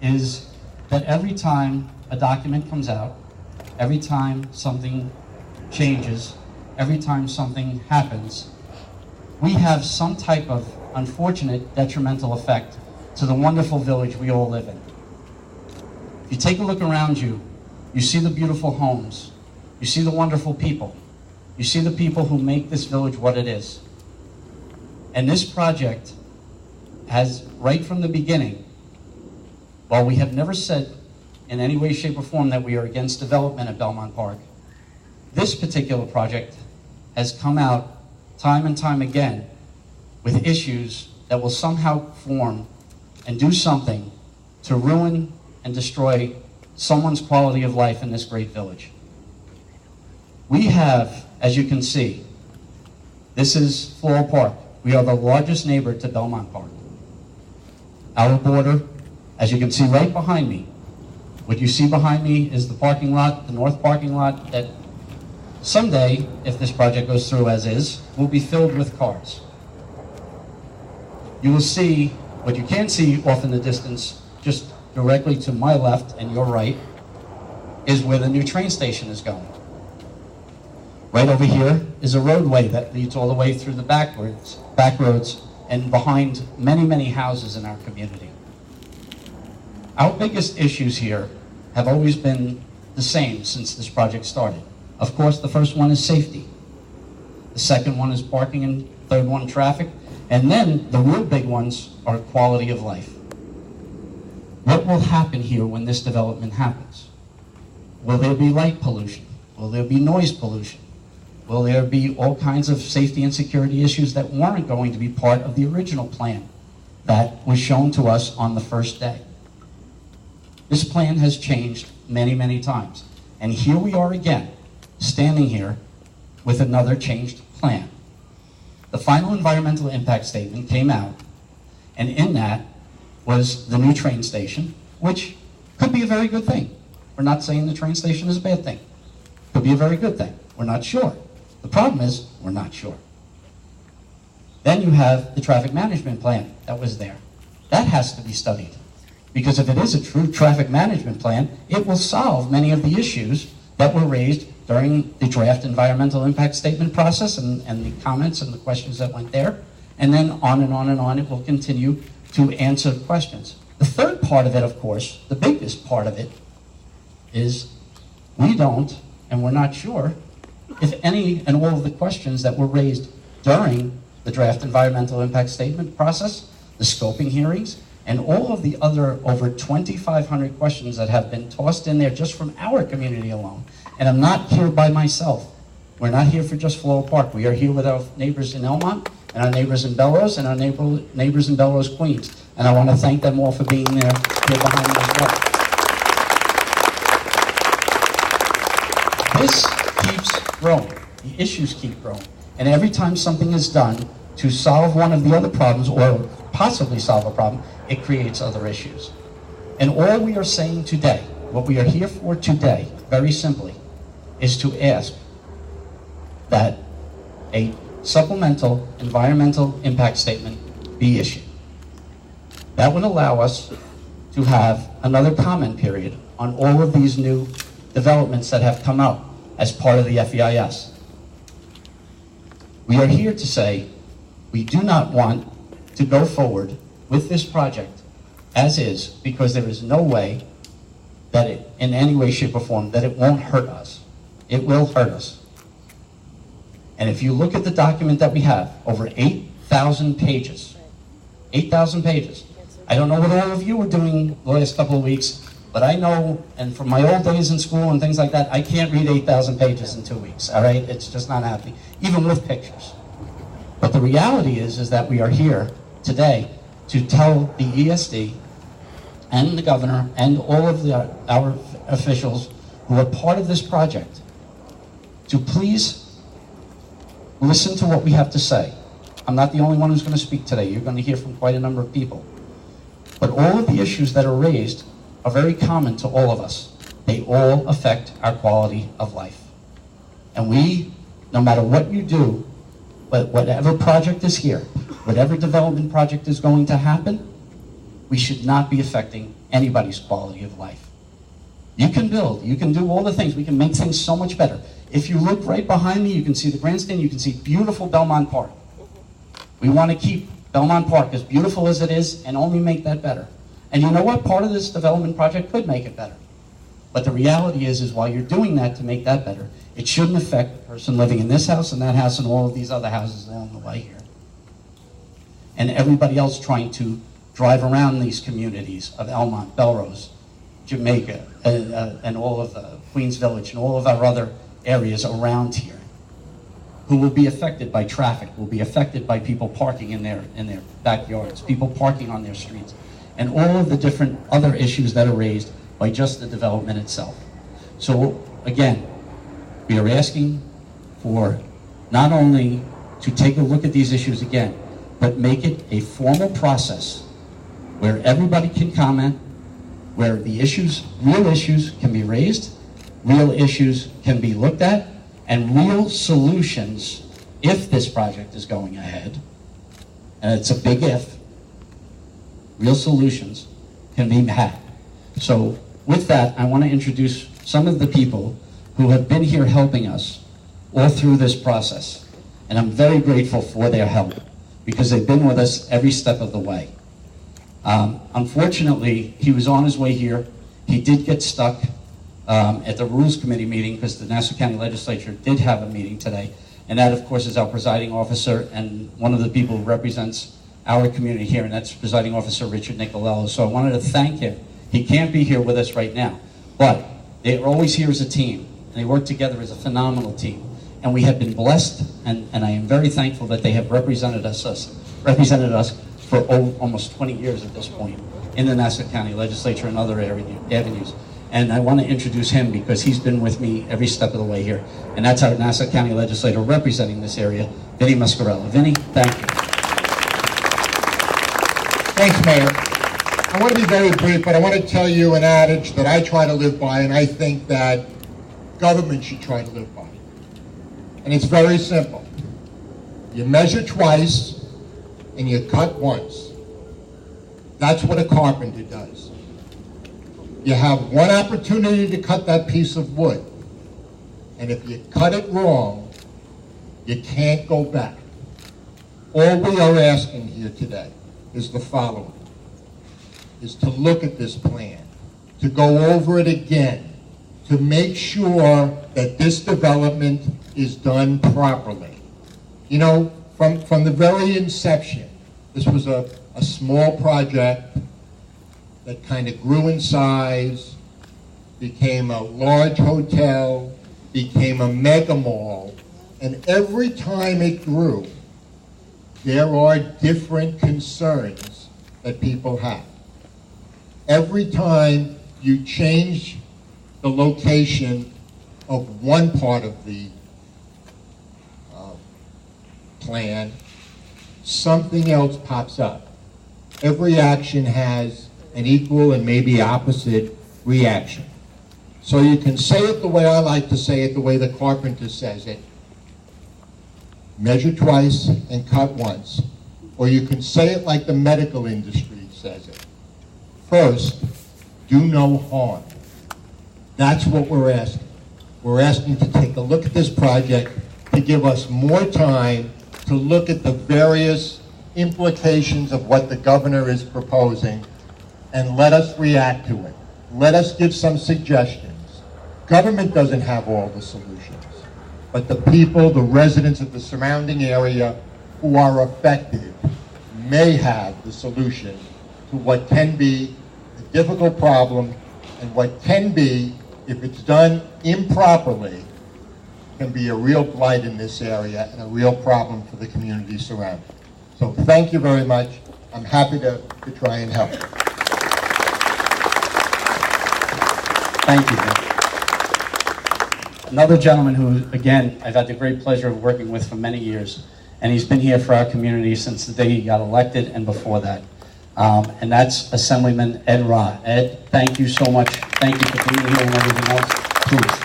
is that every time a document comes out, every time something changes, every time something happens, we have some type of unfortunate detrimental effect to the wonderful village we all live in. If you take a look around you, you see the beautiful homes, you see the wonderful people, you see the people who make this village what it is. And this project has, right from the beginning, while we have never said in any way, shape, or form that we are against development at Belmont Park, this particular project has come out time and time again with issues that will somehow form and do something to ruin and destroy someone's quality of life in this great village. We have, as you can see, this is Floral Park. We are the largest neighbor to Belmont Park. Our border, as you can see right behind me, what you see behind me is the parking lot, the north parking lot that someday, if this project goes through as is, will be filled with cars. You will see, what you can see off in the distance, just directly to my left and your right, is where the new train station is going. Right over here is a roadway that leads all the way through the back roads and behind many, many houses in our community. Our biggest issues here have always been the same since this project started. Of course, the first one is safety. The second one is parking, and third one, traffic. And then the real big ones are quality of life. What will happen here when this development happens? Will there be light pollution? Will there be noise pollution? Will there be all kinds of safety and security issues that weren't going to be part of the original plan that was shown to us on the first day? This plan has changed many, many times. And here we are again, standing here with another changed plan. The final environmental impact statement came out, and in that was the new train station, which could be a very good thing. We're not saying the train station is a bad thing. Could be a very good thing. We're not sure. The problem is, we're not sure. Then you have the traffic management plan that was there. That has to be studied. Because if it is a true traffic management plan, it will solve many of the issues that were raised during the draft environmental impact statement process and the comments and the questions that went there. And then on and on and on, it will continue to answer questions. The third part of it, of course, the biggest part of it, is we don't, and we're not sure, if any and all of the questions that were raised during the draft environmental impact statement process, the scoping hearings, and all of the other over 2,500 questions that have been tossed in there just from our community alone. And I'm not here by myself. We're not here for just Floral Park. We are here with our neighbors in Elmont, and our neighbors in Belrose, and our neighbors in Belrose, Queens. And I want to thank them all for being there here behind me as well. This keeps growing. The issues keep growing. And every time something is done to solve one of the other problems, or possibly solve a problem, it creates other issues. And all we are saying today, what we are here for today, very simply, is to ask that a supplemental environmental impact statement be issued. That would allow us to have another comment period on all of these new developments that have come out as part of the FEIS. We are here to say we do not want to go forward with this project as is, because there is no way that it, in any way, shape, or form, that it won't hurt us. It will hurt us. And if you look at the document that we have, over 8,000 pages. 8,000 pages. I don't know what all of you were doing the last couple of weeks, but I know, and from my old days in school and things like that, I can't read 8,000 pages in 2 weeks, all right? It's just not happening, even with pictures. But the reality is that we are here today to tell the ESD and the governor and all of our officials who are part of this project to please listen to what we have to say. I'm not the only one who's going to speak today. You're going to hear from quite a number of people. But all of the issues that are raised are very common to all of us. They all affect our quality of life. And we, no matter what you do, but whatever project is here, whatever development project is going to happen, we should not be affecting anybody's quality of life. You can build, you can do all the things, we can make things so much better. If you look right behind me, you can see the grandstand, you can see beautiful Belmont Park. We want to keep Belmont Park as beautiful as it is and only make that better. And you know what? Part of this development project could make it better. But the reality is while you're doing that to make that better, it shouldn't affect the person living in this house and that house and all of these other houses along the way here. And everybody else trying to drive around these communities of Elmont, Belrose, Jamaica, and all of Queens Village and all of our other areas around here, who will be affected by traffic, will be affected by people parking in their backyards, people parking on their streets, and all of the different other issues that are raised by just the development itself. So again, we are asking for not only to take a look at these issues again, but make it a formal process where everybody can comment, where the issues, real issues can be raised, real issues can be looked at, and real solutions, if this project is going ahead, and it's a big if, real solutions can be had. So with that, I want to introduce some of the people who have been here helping us all through this process. And I'm very grateful for their help because they've been with us every step of the way. Unfortunately, he was on his way here. He did get stuck at the Rules Committee meeting because the Nassau County Legislature did have a meeting today. And that, of course, is our presiding officer and one of the people who represents our community here, and that's Presiding Officer Richard Nicolello. So I wanted to thank him. He can't be here with us right now, but they are always here as a team, and they work together as a phenomenal team. And we have been blessed, and I am very thankful that they have represented us for almost 20 years at this point in the Nassau County Legislature and other avenues. And I want to introduce him because he's been with me every step of the way here. And that's our Nassau County Legislator representing this area, Vinny Muscarella. Vinny, thank you. Thanks, Mayor. I want to be very brief, but I want to tell you an adage that I try to live by, and I think that government should try to live by. And it's very simple. You measure twice, and you cut once. That's what a carpenter does. You have one opportunity to cut that piece of wood, and if you cut it wrong, you can't go back. All we are asking here today is the following, is to look at this plan, to go over it again, to make sure that this development is done properly. You know, from the very inception, this was a small project that kind of grew in size, became a large hotel, became a mega mall, and every time it grew, there are different concerns that people have. Every time you change the location of one part of the plan, something else pops up. Every action has an equal and maybe opposite reaction. So you can say it the way I like to say it, the way the carpenter says it. Measure twice and cut once. Or you can say it like the medical industry says it. First, do no harm. That's what we're asking. We're asking to take a look at this project, to give us more time to look at the various implications of what the governor is proposing, and let us react to it. Let us give some suggestions. Government doesn't have all the solutions, but the people, the residents of the surrounding area who are affected may have the solution to what can be a difficult problem, and what can be, if it's done improperly, can be a real blight in this area and a real problem for the community surrounding. So thank you very much. I'm happy to try and help. Thank you. Another gentleman who, again, I've had the great pleasure of working with for many years, and he's been here for our community since the day he got elected and before that. And that's Assemblyman Ed Ra. Ed, thank you so much. Thank you for being here and everything else. Please.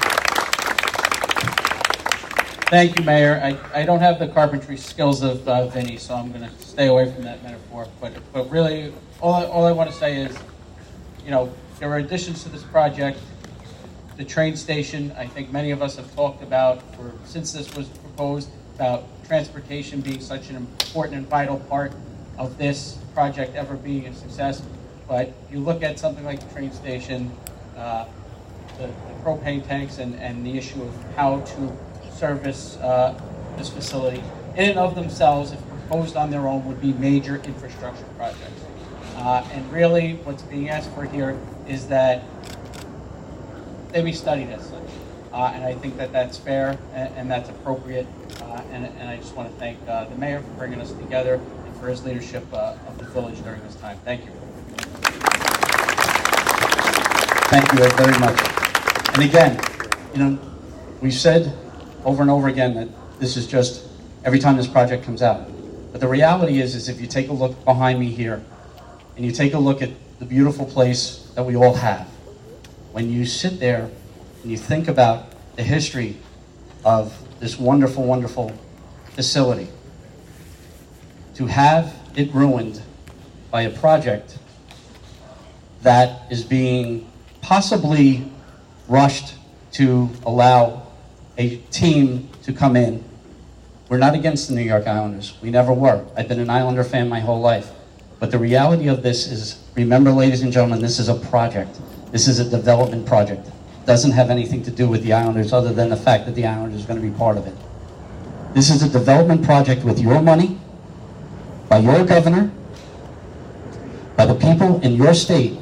Thank you, Mayor. I don't have the carpentry skills of Vinny, so I'm going to stay away from that metaphor. But really, all I want to say is, you know, there are additions to this project. The train station, I think many of us have talked about since this was proposed, about transportation being such an important and vital part of this project ever being a success. But you look at something like the train station, the propane tanks, and the issue of how to service this facility, in and of themselves, if proposed on their own, would be major infrastructure projects. And really, what's being asked for here is that they be studied as such. And I think that that's fair and that's appropriate. And I just want to thank the mayor for bringing us together and for his leadership of the village during this time. Thank you. Thank you very much. And again, you know, we've said over and over again that this is just every time this project comes out. But the reality is if you take a look behind me here, and you take a look at the beautiful place that we all have, when you sit there and you think about the history of this wonderful, wonderful facility, to have it ruined by a project that is being possibly rushed to allow a team to come in. We're not against the New York Islanders. We never were. I've been an Islander fan my whole life. But the reality of this is, remember, ladies and gentlemen, this is a project. This is a development project. It doesn't have anything to do with the Islanders other than the fact that the Islanders are going to be part of it. This is a development project with your money, by your governor, by the people in your state,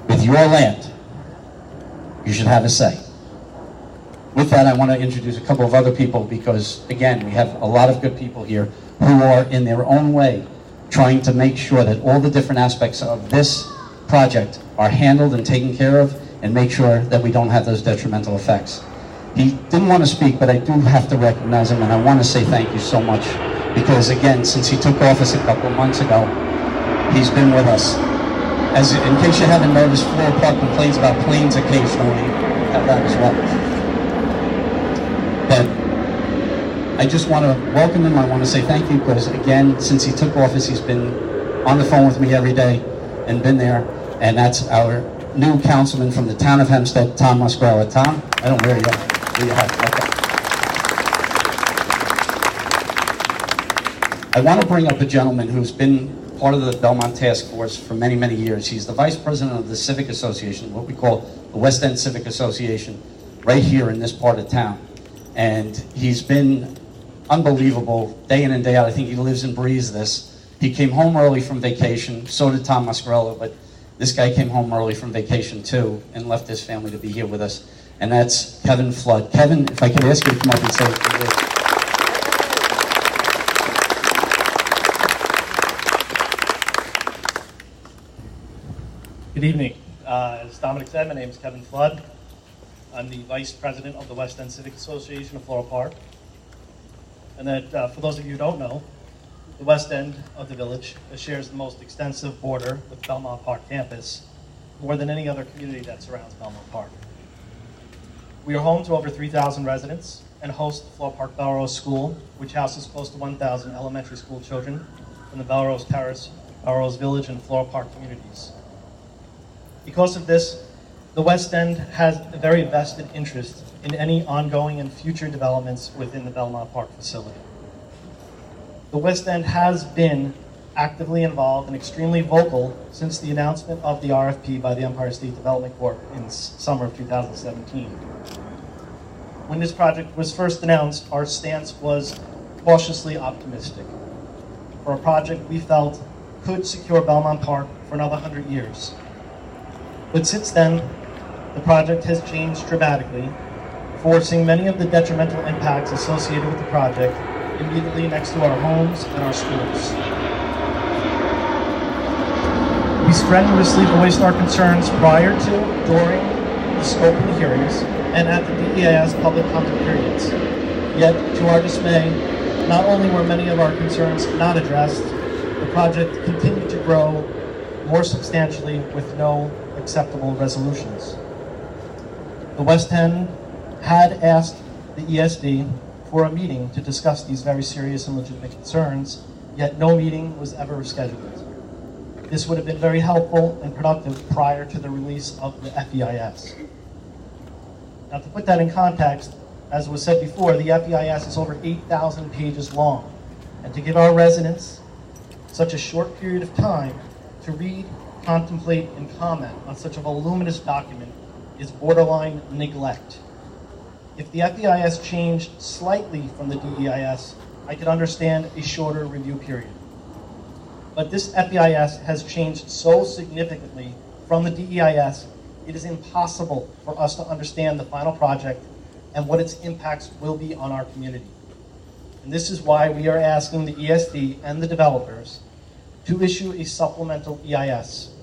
with your land. You should have a say. With that, I want to introduce a couple of other people because, again, we have a lot of good people here who are, in their own way, trying to make sure that all the different aspects of this project are handled and taken care of and make sure that we don't have those detrimental effects. He didn't want to speak, but I do have to recognize him, and I want to say thank you so much because, again, since he took office a couple of months ago, he's been with us. As in case you haven't noticed, Floral Park complains about planes occasionally. Have that as well. But I just want to welcome him. I want to say thank you because, again, since he took office, he's been on the phone with me every day and been there. And that's our new councilman from the town of Hempstead, Tom Muscarella. Tom, I don't know where you are. Where you are. Okay. I want to bring up a gentleman who's been part of the Belmont Task Force for many, many years. He's the vice president of the Civic Association, what we call the West End Civic Association, right here in this part of town. And he's been unbelievable day in and day out. I think he lives and breathes this. He came home early from vacation, so did Tom Muscarella, but this guy came home early from vacation too and left his family to be here with us. And that's Kevin Flood. Kevin, if I could ask you to come up and say a few words. Good evening. As Dominic said, my name is Kevin Flood. I'm the Vice President of the West End Civic Association of Floral Park. And that, for those of you who don't know, the West End of the village shares the most extensive border with Belmont Park campus, more than any other community that surrounds Belmont Park. We are home to over 3,000 residents and host the Floral Park Belrose School, which houses close to 1,000 elementary school children from the Belrose Terrace, Belrose Village, and Floral Park communities. Because of this, the West End has a very vested interest in any ongoing and future developments within the Belmont Park facility. The West End has been actively involved and extremely vocal since the announcement of the RFP by the Empire State Development Corp in summer of 2017. When this project was first announced, our stance was cautiously optimistic for a project we felt could secure Belmont Park for another 100 years. But since then, the project has changed dramatically, forcing many of the detrimental impacts associated with the project immediately next to our homes and our schools. We strenuously voiced our concerns prior to, during the scope of the hearings, and at the DEA's public comment periods. Yet, to our dismay, not only were many of our concerns not addressed, the project continued to grow more substantially with no acceptable resolutions. The West End had asked the ESD for a meeting to discuss these very serious and legitimate concerns, yet no meeting was ever scheduled. This would have been very helpful and productive prior to the release of the FEIS. Now, to put that in context, as was said before, the FEIS is over 8,000 pages long, and to give our residents such a short period of time to read, contemplate, and comment on such a voluminous document is borderline neglect. If the FEIS changed slightly from the DEIS, I could understand a shorter review period. But this FEIS has changed so significantly from the DEIS, it is impossible for us to understand the final project and what its impacts will be on our community. And this is why we are asking the ESD and the developers to issue a supplemental EIS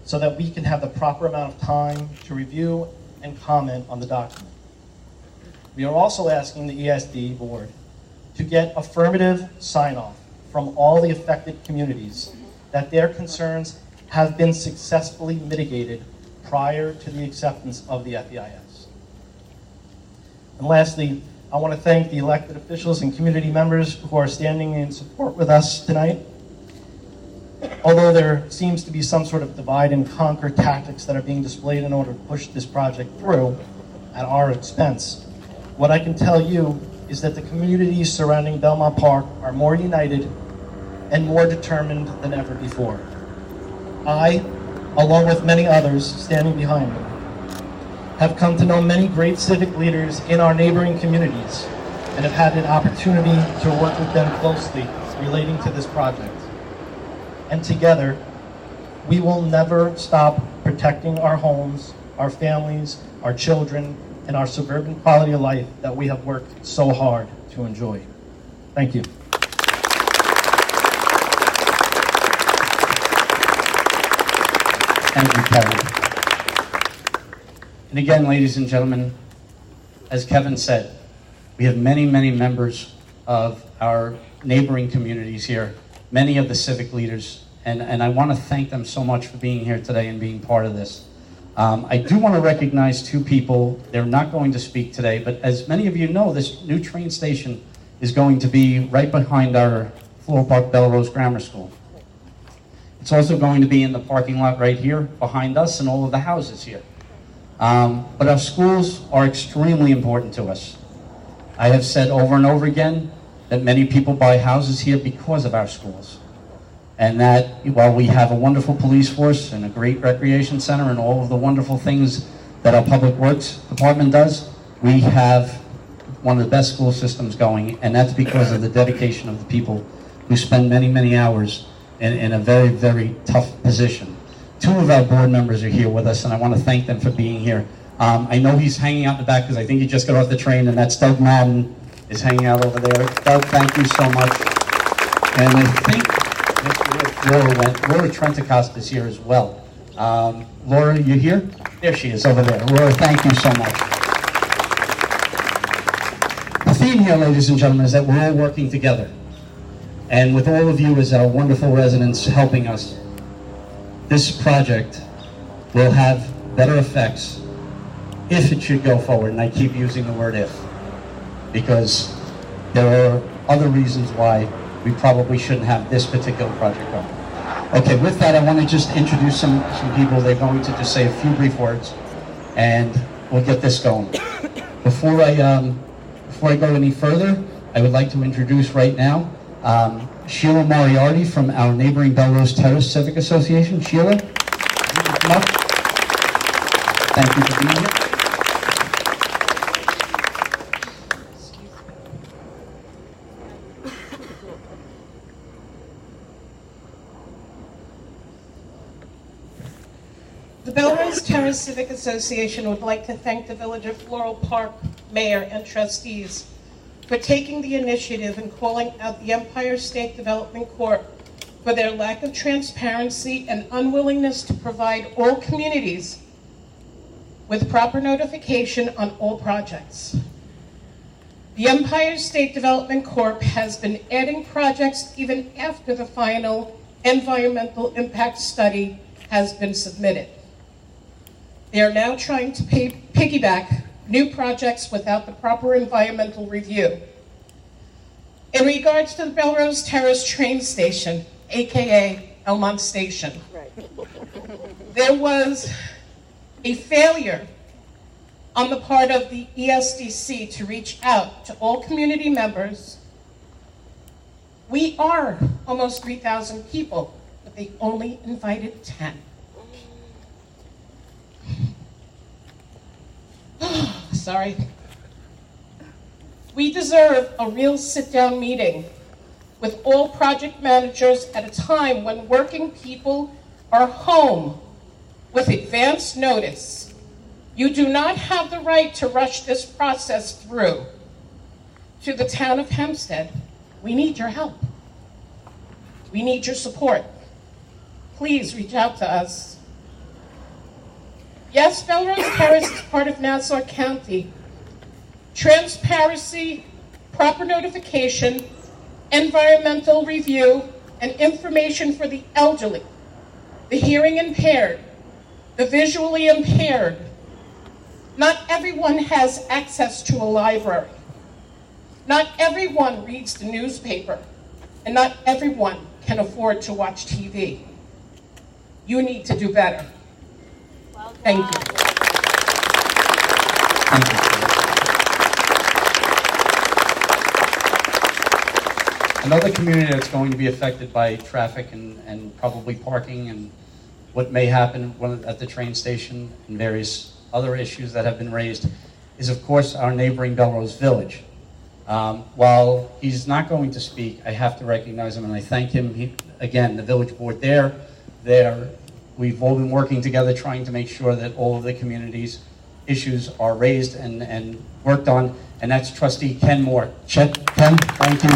so that we can have the proper amount of time to review and comment on the document. We are also asking the ESD board to get affirmative sign-off from all the affected communities that their concerns have been successfully mitigated prior to the acceptance of the FEIS. And lastly, I want to thank the elected officials and community members who are standing in support with us tonight. Although there seems to be some sort of divide and conquer tactics that are being displayed in order to push this project through at our expense, what I can tell you is that the communities surrounding Belmont Park are more united and more determined than ever before. I, along with many others standing behind me, have come to know many great civic leaders in our neighboring communities and have had an opportunity to work with them closely relating to this project. And together, we will never stop protecting our homes, our families, our children, and our suburban quality of life that we have worked so hard to enjoy. Thank you. Thank you, Kevin. And again, ladies and gentlemen, as Kevin said, we have many, many members of our neighboring communities here, many of the civic leaders, and I want to thank them so much for being here today and being part of this. I do want to recognize two people. They're not going to speak today, but as many of you know, this new train station is going to be right behind our Floral Park Belrose Grammar School. It's also going to be in the parking lot right here behind us and all of the houses here. But our schools are extremely important to us. I have said over and over again that many people buy houses here because of our schools. And that while we have a wonderful police force and a great recreation center and all of the wonderful things that our public works department does, we have one of the best school systems going, and that's because of the dedication of the people who spend many, many hours in a very, very tough position. Two of our board members are here with us, and I want to thank them for being here. I know he's hanging out in the back because I think he just got off the train, and that's Doug Madden is hanging out over there. Doug, thank you so much. And I think Laura Trentacost is here as well. Laura, you here? There she is over there. Laura, thank you so much. The theme here, ladies and gentlemen, is that we're all working together. And with all of you as our wonderful residents helping us, this project will have better effects if it should go forward. And I keep using the word if, because there are other reasons why we probably shouldn't have this particular project going. Okay, with that, I want to just introduce some people. They're going to just say a few brief words, and we'll get this going. Before I go any further, I would like to introduce right now Sheila Moriarty from our neighboring Belrose Terrace Civic Association. Sheila, would you come up? Thank you for being here. The Belrose Terrace Civic Association would like to thank the Village of Floral Park Mayor and trustees for taking the initiative and calling out the Empire State Development Corp. For their lack of transparency and unwillingness to provide all communities with proper notification on all projects. The Empire State Development Corp. has been adding projects even after the final environmental impact study has been submitted. They are now trying to piggyback new projects without the proper environmental review. In regards to the Belrose Terrace train station, AKA Belmont Station, there was a failure on the part of the ESDC to reach out to all community members. We are almost 3,000 people, but they only invited 10. Sorry. We deserve a real sit-down meeting with all project managers at a time when working people are home with advance notice. You do not have the right to rush this process through. To the town of Hempstead, we need your help. We need your support. Please reach out to us. Yes, Belrose Terrace is part of Nassau County. Transparency, proper notification, environmental review, and information for the elderly, the hearing impaired, the visually impaired. Not everyone has access to a library. Not everyone reads the newspaper, and not everyone can afford to watch TV. You need to do better. Thank you. Thank you. Another community that's going to be affected by traffic and probably parking and what may happen at the train station and various other issues that have been raised is, of course, our neighboring Belrose Village. While he's not going to speak, I have to recognize him and I thank him. Again, the village board we've all been working together trying to make sure that all of the community's issues are raised and worked on, and that's Trustee Ken Moore. Ken, thank you.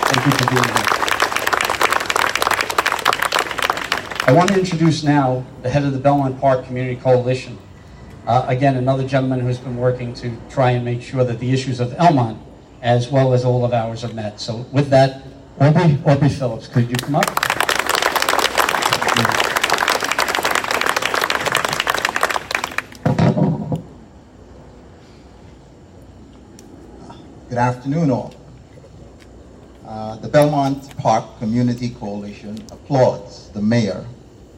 Thank you for being here. I want to introduce now the head of the Belmont Park Community Coalition. Again, another gentleman who's been working to try and make sure that the issues of Elmont, as well as all of ours, are met. So with that, Aubrey Phillips, could you come up? Good afternoon, all. The Belmont Park Community Coalition applauds the mayor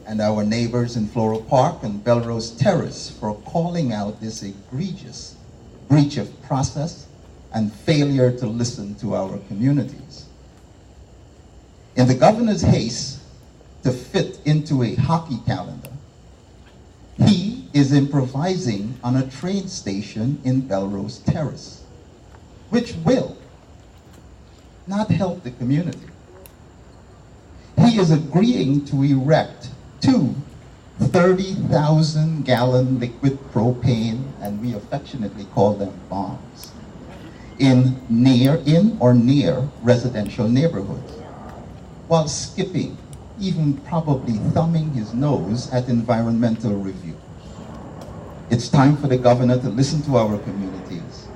and our neighbors in Floral Park and Belrose Terrace for calling out this egregious breach of process and failure to listen to our communities. In the governor's haste to fit into a hockey calendar, he is improvising on a train station in Belrose Terrace, which will not help the community. He is agreeing to erect two 30,000-gallon liquid propane, and we affectionately call them bombs, in or near residential neighborhoods, while skipping, even probably thumbing his nose at environmental review. It's time for the governor to listen to our communities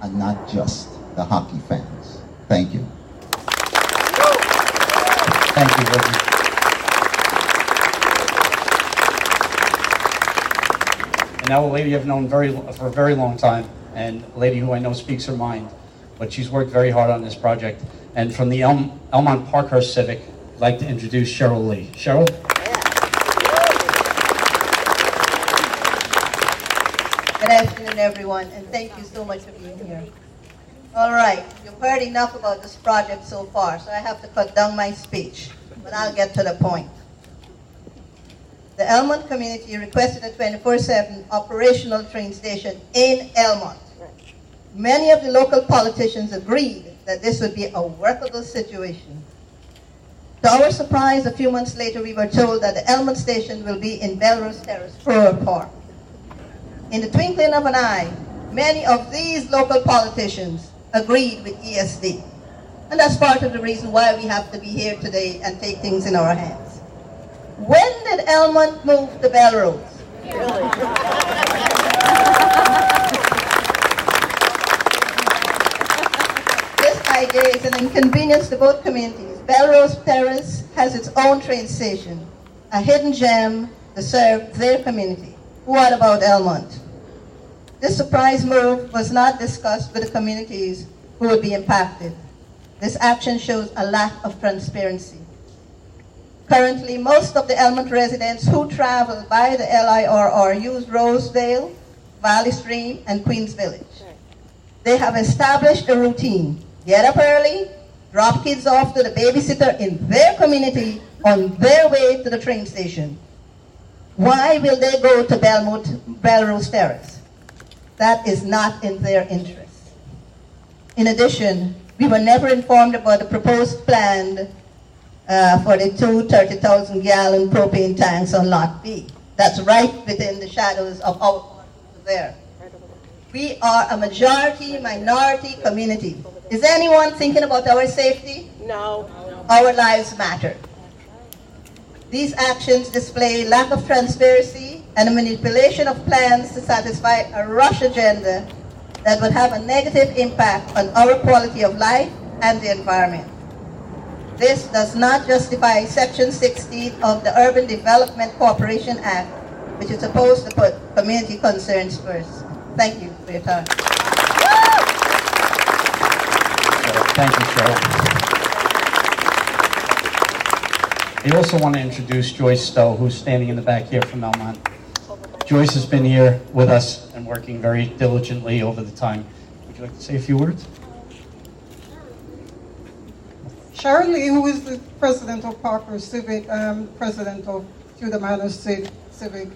and not just the hockey fans. Thank you. Thank you, Aubrey. And now a lady I've known for a very long time, and a lady who I know speaks her mind, but she's worked very hard on this project. And from the Elmont Parkhurst Civic, I'd like to introduce Cheryl Lee. Cheryl? Good afternoon, everyone, and thank you so much for being here. All right, you've heard enough about this project so far, so I have to cut down my speech, but I'll get to the point. The Elmont community requested a 24/7 operational train station in Elmont. Many of the local politicians agreed that this would be a workable situation. To our surprise, a few months later, we were told that the Elmont station will be in Belrose Terrace, Floral Park. In the twinkling of an eye, many of these local politicians agreed with ESD. And that's part of the reason why we have to be here today and take things in our hands. When did Elmont move to Belrose? This idea is an inconvenience to both communities. Belrose Terrace has its own train station, a hidden gem to serve their community. What about Elmont? This surprise move was not discussed with the communities who would be impacted. This action shows a lack of transparency. Currently, most of the Elmont residents who travel by the LIRR use Rosedale, Valley Stream, and Queens Village. They have established a routine. Get up early, drop kids off to the babysitter in their community on their way to the train station. Why will they go to Belrose Terrace? That is not in their interest. In addition, we were never informed about the proposed plan for the two 30,000-gallon propane tanks on Lot B. That's right within the shadows of our there. We are a majority-minority community. Is anyone thinking about our safety? No. Our lives matter. These actions display lack of transparency and a manipulation of plans to satisfy a rush agenda that would have a negative impact on our quality of life and the environment. This does not justify Section 16 of the Urban Development Corporation Act, which is supposed to put community concerns first. Thank you for your time. Thank you, Cheryl. I also want to introduce Joyce Stowe, who's standing in the back here from Belmont. Joyce has been here with us and working very diligently over the time. Would you like to say a few words? Sharon Lee, who is the president of Parker Civic, president of Tudor Manor Civic,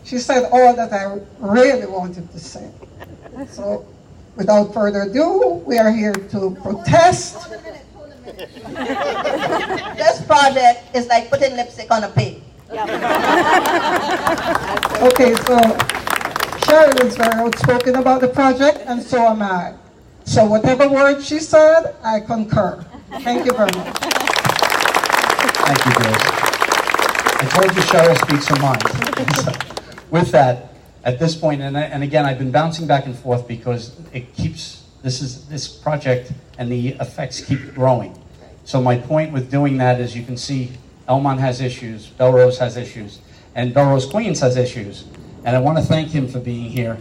she said all that I really wanted to say. So, without further ado, we are here to protest. Hold a minute. This project is like putting lipstick on a pig. Okay, so Sharon is very outspoken about the project, and so am I. So whatever word she said, I concur. Thank you very much. Thank you, Joyce. I told you Cheryl speaks her mind. With that, at this point, and again, I've been bouncing back and forth because it keeps, this project and the effects keep growing. So my point with doing that is you can see Elmont has issues, Belrose has issues, and Belrose Queens has issues. And I want to thank him for being here.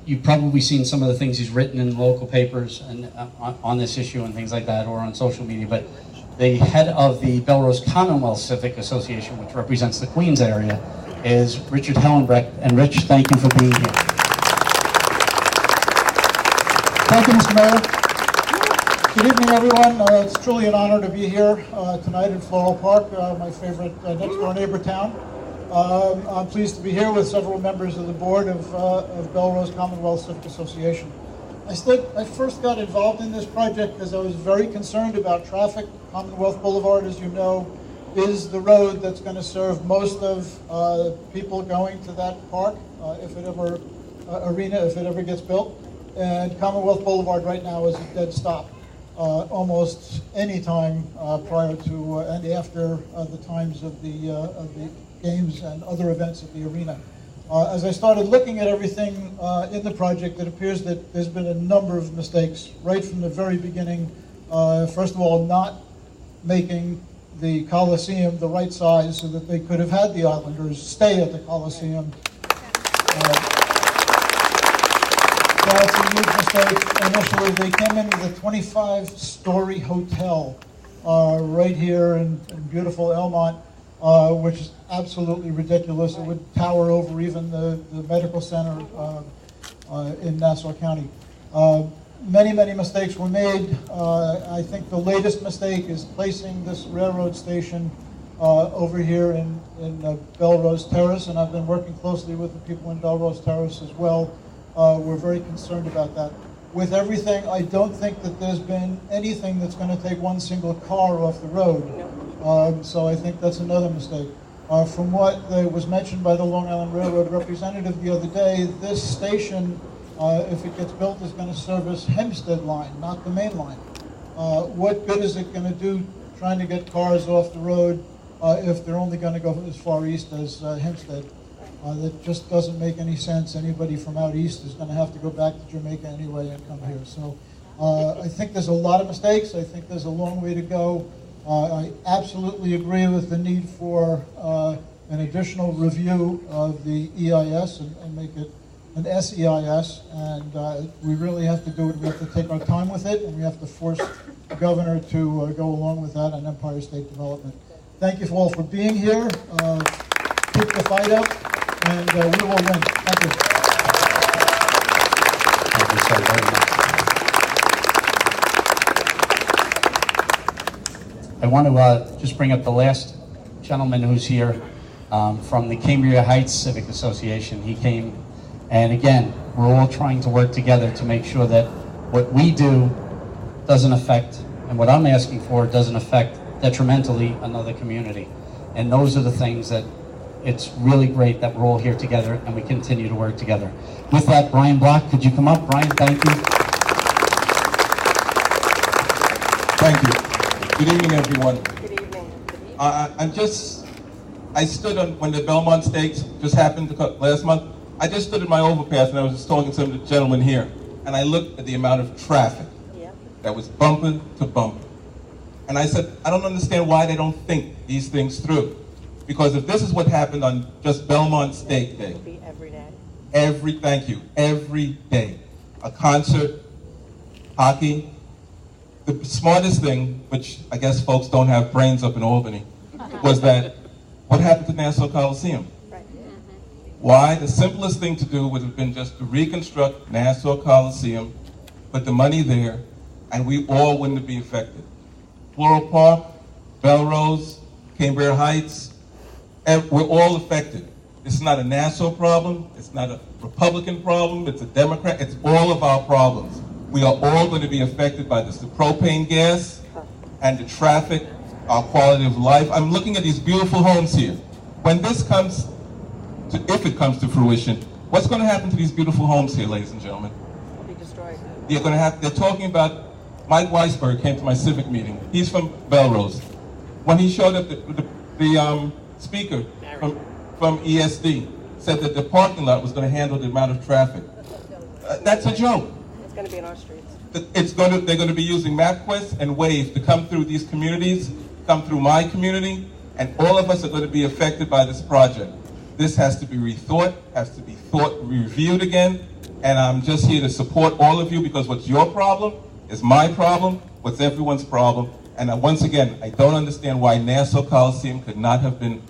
You've probably seen some of the things he's written in local papers and on this issue and things like that, or on social media, but the head of the Belrose Commonwealth Civic Association, which represents the Queens area, is Richard Hellenbrecht. And Rich, thank you for being here. Thank you, Mr. Mayor. Good evening, everyone. It's truly an honor to be here tonight in Floral Park, my favorite next-door neighbor town. I'm pleased to be here with several members of the board of Belrose Commonwealth Civic Association. I first got involved in this project because I was very concerned about traffic. Commonwealth Boulevard, as you know, is the road that's going to serve most of people going to that park if it ever gets built. And Commonwealth Boulevard right now is a dead stop almost any time prior to and after the times of the games and other events at the arena. As I started looking at everything in the project, it appears that there's been a number of mistakes right from the very beginning. First of all, not making the Coliseum the right size so that they could have had the Islanders stay at the Coliseum. That's a huge mistake. Initially, they came in with a 25-story hotel right here in beautiful Elmont, which is absolutely ridiculous. It would tower over even the medical center in Nassau County. Many, many mistakes were made. I think the latest mistake is placing this railroad station over here in Belrose Terrace, and I've been working closely with the people in Belrose Terrace as well. We're very concerned about that. With everything, I don't think that there's been anything that's going to take one single car off the road. So I think that's another mistake. From what was mentioned by the Long Island Railroad representative the other day, this station, if it gets built, is going to service Hempstead line, not the main line. What good is it going to do trying to get cars off the road if they're only going to go as far east as Hempstead? That just doesn't make any sense. Anybody from out east is going to have to go back to Jamaica anyway and come here. So I think there's a lot of mistakes. I think there's a long way to go. I absolutely agree with the need for an additional review of the EIS and make it an SEIS, and we really have to do it. We have to take our time with it, and we have to force the governor to go along with that on Empire State Development. Thank you all for being here. Keep the fight up, and we will win. Thank you. Thank you so very much. I want to just bring up the last gentleman who's here from the Cambria Heights Civic Association. He came, and again, we're all trying to work together to make sure that what we do doesn't affect, and what I'm asking for doesn't affect detrimentally another community. And those are the things that it's really great that we're all here together and we continue to work together. With that, Brian Block, could you come up? Brian, thank you. Thank you. Good evening, everyone. Good evening. I stood on, when the Belmont Stakes just happened last month, I just stood at my overpass and I was just talking to some of the gentlemen here, and I looked at the amount of traffic that was bumper to bumper. And I said, I don't understand why they don't think these things through. Because if this is what happened on just Belmont Stake Day, every day. Thank you, every day. A concert, hockey. The smartest thing, which I guess folks don't have brains up in Albany, was that what happened to Nassau Coliseum? Why? The simplest thing to do would have been just to reconstruct Nassau Coliseum, put the money there, and we all wouldn't be affected. Floral Park, Belrose, Cambria Heights, we're all affected. This is not a Nassau problem, it's not a Republican problem, it's a Democrat, it's all of our problems. We are all going to be affected by this, the propane gas and the traffic, our quality of life. I'm looking at these beautiful homes here. When this comes to, if it comes to fruition, what's going to happen to these beautiful homes here, ladies and gentlemen? They'll be destroyed. They're talking about, Mike Weisberg came to my civic meeting. He's from Belrose. When he showed up, the speaker from ESD said that the parking lot was going to handle the amount of traffic. That's a joke. It's going to be in our streets. They're going to be using MapQuest and Wave to come through these communities, come through my community, and all of us are going to be affected by this project. This has to be rethought, has to be reviewed again, and I'm just here to support all of you because what's your problem is my problem, what's everyone's problem. And once again, I don't understand why Nassau Coliseum could not have been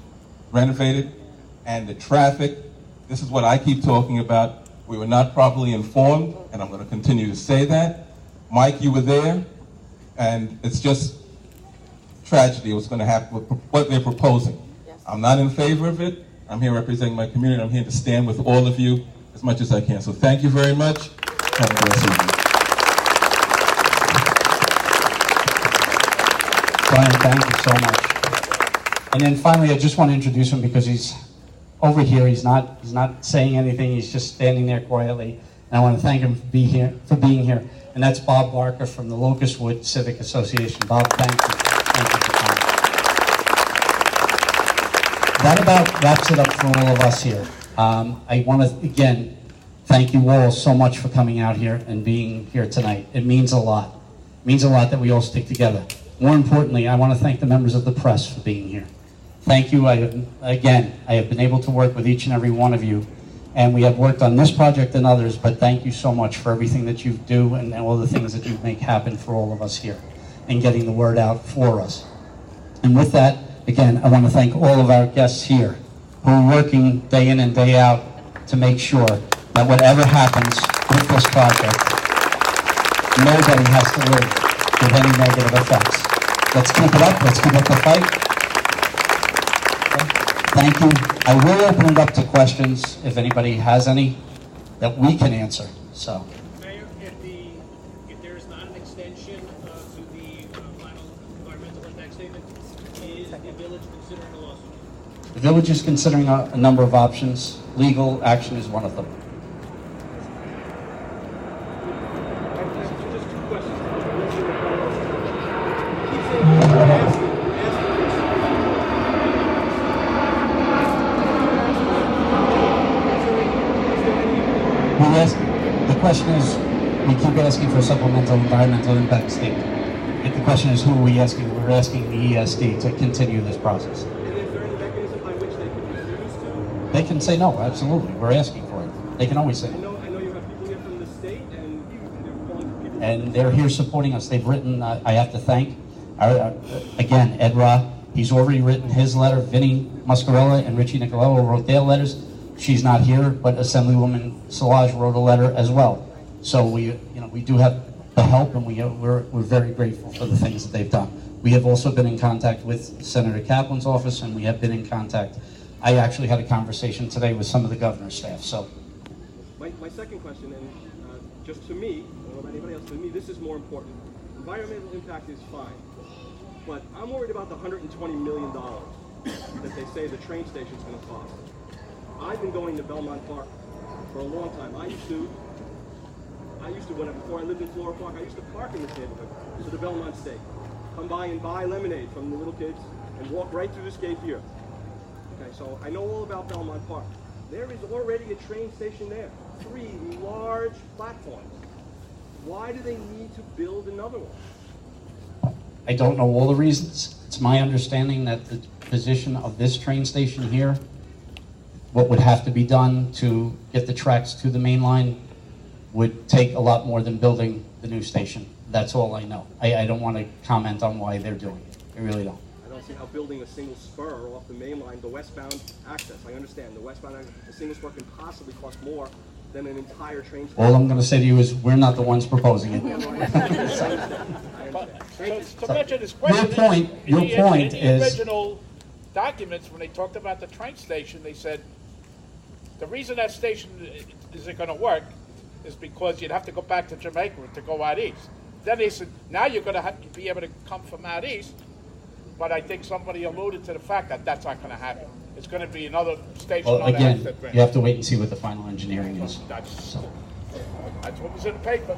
renovated, and the traffic, this is what I keep talking about. We were not properly informed, and I'm going to continue to say that. Mike, you were there, and it's just tragedy what's going to happen with what they're proposing. Yes. I'm not in favor of it. I'm here representing my community. I'm here to stand with all of you as much as I can. So thank you very much. Have a blessed evening. Brian, thank you so much. And then finally, I just want to introduce him because he's over here. He's not saying anything. He's just standing there quietly. And I want to thank him for being here. And that's Bob Barker from the Locust Wood Civic Association. Bob, thank you. Thank you for coming. That about wraps it up for all of us here. I want to, again, thank you all so much for coming out here and being here tonight. It means a lot. It means a lot that we all stick together. More importantly, I want to thank the members of the press for being here. Thank you. I have been able to work with each and every one of you, and we have worked on this project and others, but thank you so much for everything that you do and all the things that you make happen for all of us here and getting the word out for us. And with that, again, I want to thank all of our guests here who are working day in and day out to make sure that whatever happens with this project, nobody has to live with any negative effects. Let's keep it up. Let's keep up the fight. Thank you. I will open it up to questions if anybody has any that we can answer. So, Mayor, if there is not an extension to the final environmental impact statement, is the village considering a lawsuit? the village is considering a number of options. Legal action is one of them. Just two questions. The question is, we keep asking for a supplemental environmental impact statement. If the question is, who are we asking? We're asking the ESD to continue this process. Is there any mechanism by which they can be used to? They can say no, absolutely. We're asking for it. They can always say no. I know you have people here from the state, and they're calling for people. And they're here supporting us. They've written, I have to thank, again, Ed Ra. He's already written his letter. Vinnie Muscarella and Richie Nicolello wrote their letters. She's not here, but Assemblywoman Szilagyi wrote a letter as well. So we do have the help, and we're very grateful for the things that they've done. We have also been in contact with Senator Kaplan's office, and we have been in contact. I actually had a conversation today with some of the governor's staff. So, my second question, and just to me, I don't know about anybody else, to me, this is more important. Environmental impact is fine, but I'm worried about the $120 million that they say the train station is going to cost. I've been going to Belmont Park for a long time. I used to, before I lived in Floral Park, I used to park in this neighborhood to the Belmont Steak. Come by and buy lemonade from the little kids and walk right through this gate here. Okay, so I know all about Belmont Park. There is already a train station there, 3 large platforms. Why do they need to build another one? I don't know all the reasons. It's my understanding that the position of this train station here, what would have to be done to get the tracks to the main line would take a lot more than building the new station. That's all I know. I don't want to comment on why they're doing it. I really don't. I don't see how building a single spur off the main line, the westbound access, I understand. The westbound access, a single spur can possibly cost more than an entire train station. All I'm going to say to you is we're not the ones proposing it. To mention this question, your point in is... the original documents, when they talked about the train station, they said the reason that station isn't going to work is because you'd have to go back to Jamaica to go out east. Then they said, now you're going to have to be able to come from out east, but I think somebody alluded to the fact that that's not going to happen. It's going to be another station Well, on again, the exit. you have to wait and see what the final engineering is. That's what was in the paper.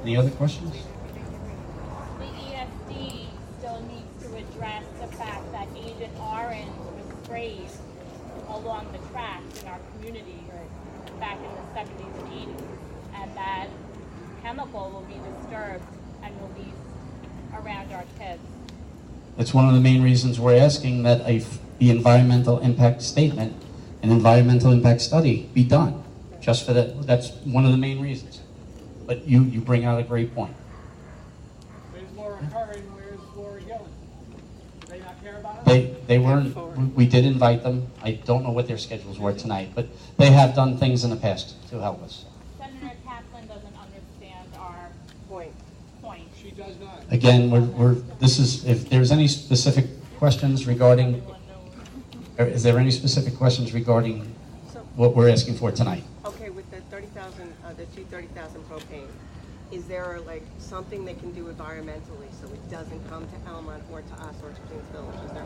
Any other questions? The ESD still needs to address the fact that Agent Orange was sprayed along the tracks in our community back in the 70s and 80s, and that chemical will be disturbed and released around our kids. That's one of the main reasons we're asking that the environmental impact statement, an environmental impact study be done. Just for that, that's one of the main reasons. But you bring out a great point. Where's Laura Curran? Where's Laura Gillen? Do they not care about it? They weren't, we did invite them. I don't know what their schedules were tonight, but they have done things in the past to help us. Senator Kaplan doesn't understand our point. She does not. Again, if there's any specific questions regarding, is there any specific questions regarding what we're asking for tonight? Okay, with the 30,000, the 230,000 propane, is there like something they can do environmentally so it doesn't come to Elmont or to us or to Queens Village? Is there